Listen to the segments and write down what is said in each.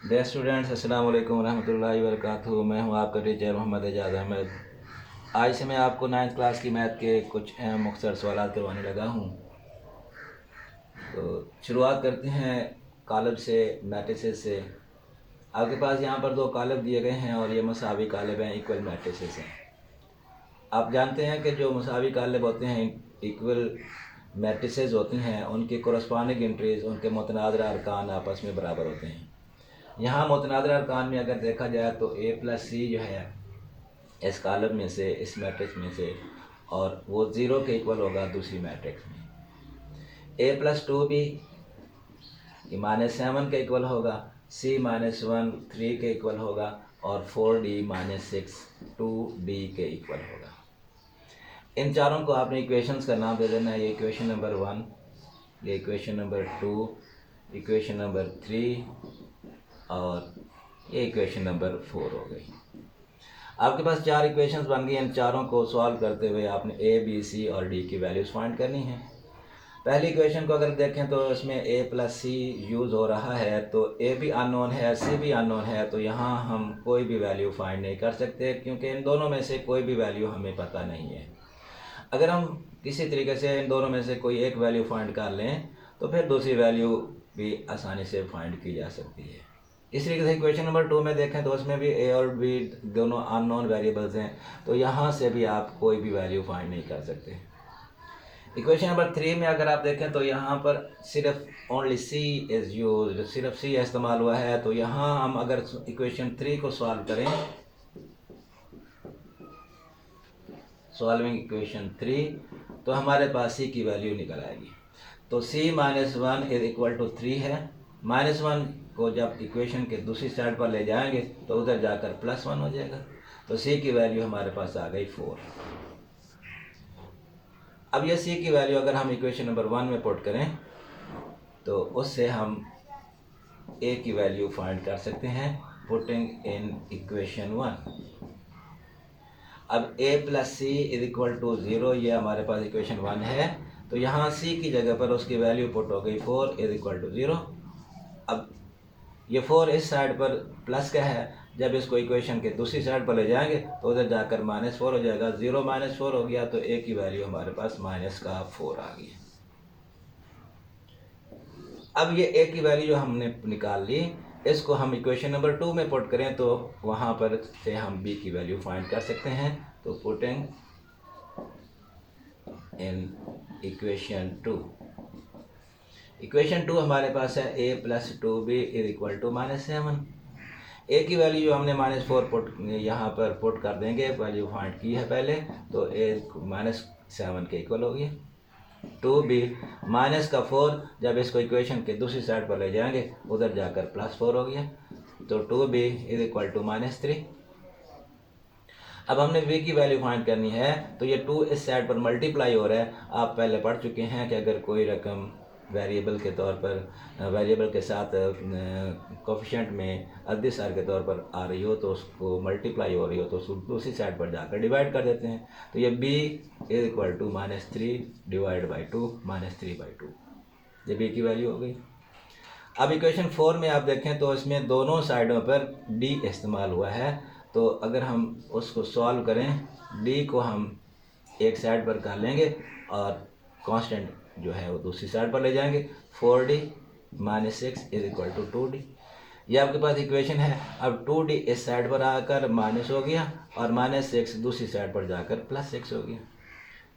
Dear students, अस्सलाम वालेकुम रहमतुल्लाहि व बरकातुहू। मैं हूं आपका टीचर मोहम्मद एजाज अहमद। आज से मैं आपको 9th क्लास की मैथ के कुछ अहम मुख्तसर सवाल करवाने लगा हूं। तो शुरुआत करते हैं कालब से, मैट्रिसेस से। आपके पास यहां पर दो कालब दिए गए हैं और ये मसावी कालब हैं, इक्वल मैट्रिसेस हैं। आप जानते हैं कि जो मसावी कालब होते हैं, इक्वल मैट्रिसेस होती हैं, उनकी कोरस्पॉन्डिंग एंट्रीज, उनके मुतनाज़िर अरकान आपस में बराबर होते हैं। यहाँ मुतनाज़िर अरकान में अगर देखा जाए तो a प्लस सी जो है इस कॉलम में से, इस मैट्रिक्स में से, और वो 0 के इक्वल होगा दूसरी मैट्रिक्स में। a प्लस 2b -7 के इक्वल होगा, c -1 3 के इक्वल होगा, और 4d -6 2d के इक्वल होगा। इन चारों को आपने इक्वेशंस का नाम दे देना है। ये इक्वेशन नंबर 1, ये इक्वेशन नंबर 2, इक्वेशन नंबर 3 और ये इक्वेशन नंबर 4 हो गई। आपके पास 4 इक्वेशंस बन गई। इन चारों को सॉल्व करते हुए आपने a, b, c और d की वैल्यूज़ फाइंड करनी है। पहली इक्वेशन को अगर देखें तो इसमें a प्लस सी यूज़ हो रहा है, तो a भी अननोन है, c भी अननोन है, तो यहाँ हम कोई भी वैल्यू फाइंड नहीं कर सकते क्योंकि इन दोनों में से कोई भी वैल्यू हमें पता नहीं है। अगर हम किसी तरीके से इन दोनों में से कोई एक वैल्यू फाइंड कर लें तो फिर दूसरी वैल्यू भी आसानी से फाइंड की जा सकती है। इस तरीके से इक्वेशन नंबर 2 में देखें तो उसमें भी a और b दोनों अननोन वेरिएबल्स हैं, तो यहाँ से भी आप कोई भी वैल्यू फाइंड नहीं कर सकते। इक्वेशन नंबर 3 में अगर आप देखें तो यहाँ पर सिर्फ ओनली c इज़ यूज्ड, सिर्फ c इस्तेमाल हुआ है। तो यहाँ हम अगर इक्वेशन 3 को सॉल्व करें, सॉल्विंग इक्वेशन 3, तो हमारे पास c की वैल्यू निकल आएगी। तो c -1 इज इक्वल टू 3 है। -1 को जब इक्वेशन के दूसरी साइड पर ले जाएंगे तो उधर जाकर +1 हो जाएगा। तो c की वैल्यू हमारे पास आ गई 4। अब ये c की वैल्यू अगर हम इक्वेशन नंबर 1 में पुट करें तो उससे हम a की वैल्यू फाइंड कर सकते हैं, पुटिंग इन इक्वेशन 1। अब a plus C is equal to 0, ये हमारे पास इक्वेशन 1 है। तो यहाँ c की जगह पर उसकी वैल्यू पुट हो गई 4 इज इक्वल टू 0। अब ये 4 इस साइड पर प्लस का है, जब इसको इक्वेशन के दूसरी साइड पर ले जाएंगे तो उधर जाकर -4 हो जाएगा। 0 -4 हो गया तो a की वैल्यू हमारे पास -4 आ गई। अब ये a की वैल्यू जो हमने निकाल ली, इसको हम इक्वेशन नंबर 2 में पुट करें तो वहाँ पर से हम b की वैल्यू फाइंड कर सकते हैं। तो पुटिंग इन इक्वेशन 2, इक्वेशन 2 हमारे पास है a plus 2b is equal to -7। a की वैल्यू जो हमने -4 पुट यहाँ पर पुट कर देंगे, वैल्यू फाइंड की है पहले, तो a -7 के इक्वल हो गया। 2b -4, जब इसको इक्वेशन के दूसरी साइड पर ले जाएंगे उधर जाकर +4 हो गया। तो 2b इज इक्वल टू -3। अब हमने v की वैल्यू फाइंड करनी है, तो ये 2 इस साइड पर मल्टीप्लाई हो रहा है। आप पहले पढ़ चुके हैं कि अगर कोई रकम वेरिएबल के तौर पर, वेरिएबल के साथ कोफिशिएंट में अद्दिसार के तौर पर आ रही हो तो उसको मल्टीप्लाई हो रही हो तो उसको दूसरी साइड पर जाकर डिवाइड कर देते हैं। तो ये b is equal to -3 divide by 2 -3/2, ये b की वैल्यू हो गई। अब इक्वेशन 4 में आप देखें तो इसमें दोनों साइडों पर d इस्तेमाल हुआ है। तो अगर हम उसको सॉल्व करें, d को हम एक साइड पर कर लेंगे और कांस्टेंट जो है वो दूसरी साइड पर ले जाएंगे। 4d -6 is equal to 2d, ये आपके पास इक्वेशन है। अब 2d इस साइड पर आकर माइनस हो गया और -6 दूसरी साइड पर जाकर +6 हो गया।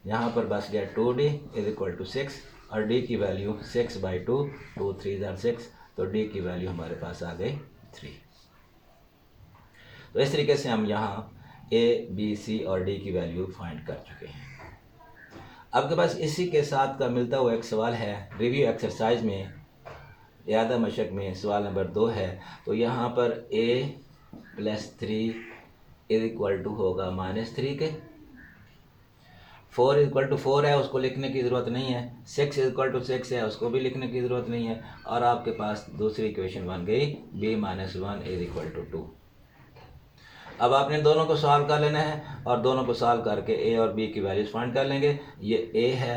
यहाँ पर बस गया 2d इज इक्वल टू 6 और d की वैल्यू 6/2, 2 3 are 6, तो d की वैल्यू हमारे पास आ गई 3। तो इस तरीके से हम यहाँ a, b, c और d की वैल्यू फाइंड कर चुके हैं। आपके पास इसी के साथ का मिलता हुआ एक सवाल है रिव्यू एक्सरसाइज में, यादा मशक में सवाल नंबर 2 है। तो यहाँ पर a plus 3 is equal to होगा -3 के। 4 इज इक्वल टू 4 है, उसको लिखने की ज़रूरत नहीं है। 6 इज इक्वल टू 6 है, उसको भी लिखने की ज़रूरत नहीं है। और आपके पास दूसरी इक्वेशन बन गई b -1 इज इक्वल टू 2। अब आपने दोनों को सॉल्व कर लेना है और दोनों को सॉल्व करके a और b की वैल्यूज फाइंड कर लेंगे। ये a है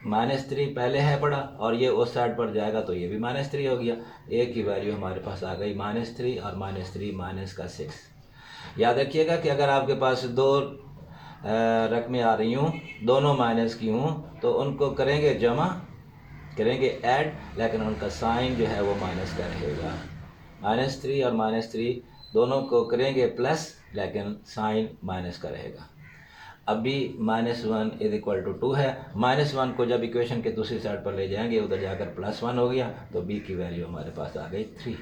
-3 पहले है पड़ा और ये उस साइड पर जाएगा तो ये भी -3 हो गया। ए की वैल्यू हमारे पास आ गई -3 और -3 माइनस का 6। याद रखिएगा कि अगर आपके पास दो रकमें आ रही हूँ, दोनों माइनस की हूँ, तो उनको करेंगे जमा, करेंगे ऐड, लेकिन उनका साइन जो है वो माइनस का रहेगा। -3 और -3 दोनों को करेंगे प्लस, लेकिन साइन माइनस का रहेगा। अभी -1 इज इक्वल टू 2 है। -1 को जब इक्वेशन के दूसरी साइड पर ले जाएंगे, उधर जाकर +1 हो गया, तो b की वैल्यू हमारे पास आ गई 3।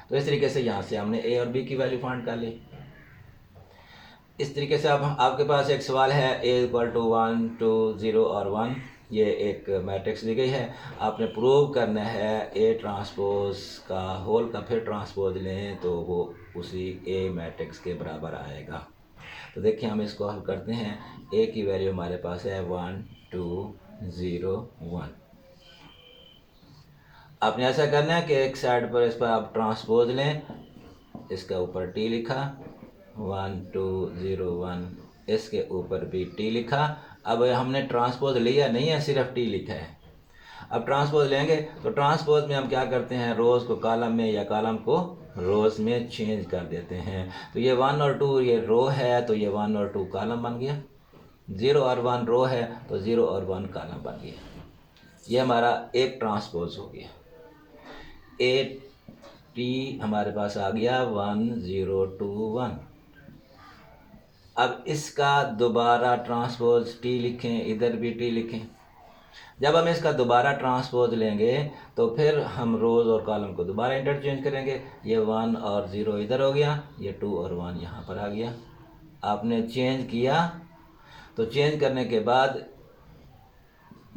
तो इस तरीके से यहाँ से हमने a और b की वैल्यू फाइंड कर ली। इस तरीके से अब आपके पास एक सवाल है a इक्वल टू 1 2 0 और 1, ये एक मैट्रिक्स दी गई है। आपने प्रूव करना है a ट्रांसपोज का होल का फिर ट्रांसपोज लें तो वो उसी a मैट्रिक्स के बराबर आएगा। तो देखिए हम इसको हल करते हैं। a की वैल्यू हमारे पास है 1 2 0 1। आपने ऐसा करना है कि एक साइड पर इस पर आप ट्रांसपोज लें, इसके ऊपर t लिखा, 1 2 0 1, इसके ऊपर भी t लिखा। अब हमने ट्रांसपोज लिया नहीं है, सिर्फ t लिखा है। अब ट्रांसपोज लेंगे तो ट्रांसपोज में हम क्या करते हैं, रोज़ को कॉलम में या कॉलम को रोज़ में चेंज कर देते हैं। तो ये 1 और 2 ये रो है, तो ये 1 और 2 कॉलम बन गया। 0 और 1 रो है, तो 0 और 1 कॉलम बन गया। ये हमारा एक ट्रांसपोज हो गया। ए टी हमारे पास आ गया 1 0 2 1। अब इसका दोबारा ट्रांसपोज टी लिखें, इधर भी टी लिखें। जब हम इसका दोबारा ट्रांसपोज लेंगे तो फिर हम रोज़ और कॉलम को दोबारा इंटरचेंज करेंगे। ये 1 और 0 इधर हो गया, ये 2 और 1 यहाँ पर आ गया। आपने चेंज किया, तो चेंज करने के बाद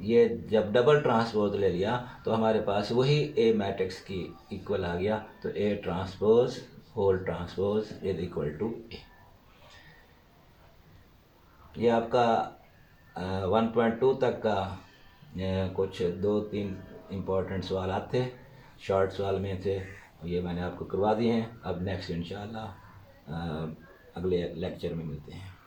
ये जब डबल ट्रांसपोज ले लिया तो हमारे पास वही ए मैट्रिक्स की इक्वल आ गया। तो A transpose whole transpose is equal to A. ये आपका 1.2 तक का कुछ 2-3 इम्पोर्टेंट सवाल थे, शॉर्ट सवाल में थे, ये मैंने आपको करवा दिए हैं। अब नेक्स्ट इंशाल्लाह अगले लेक्चर में मिलते हैं।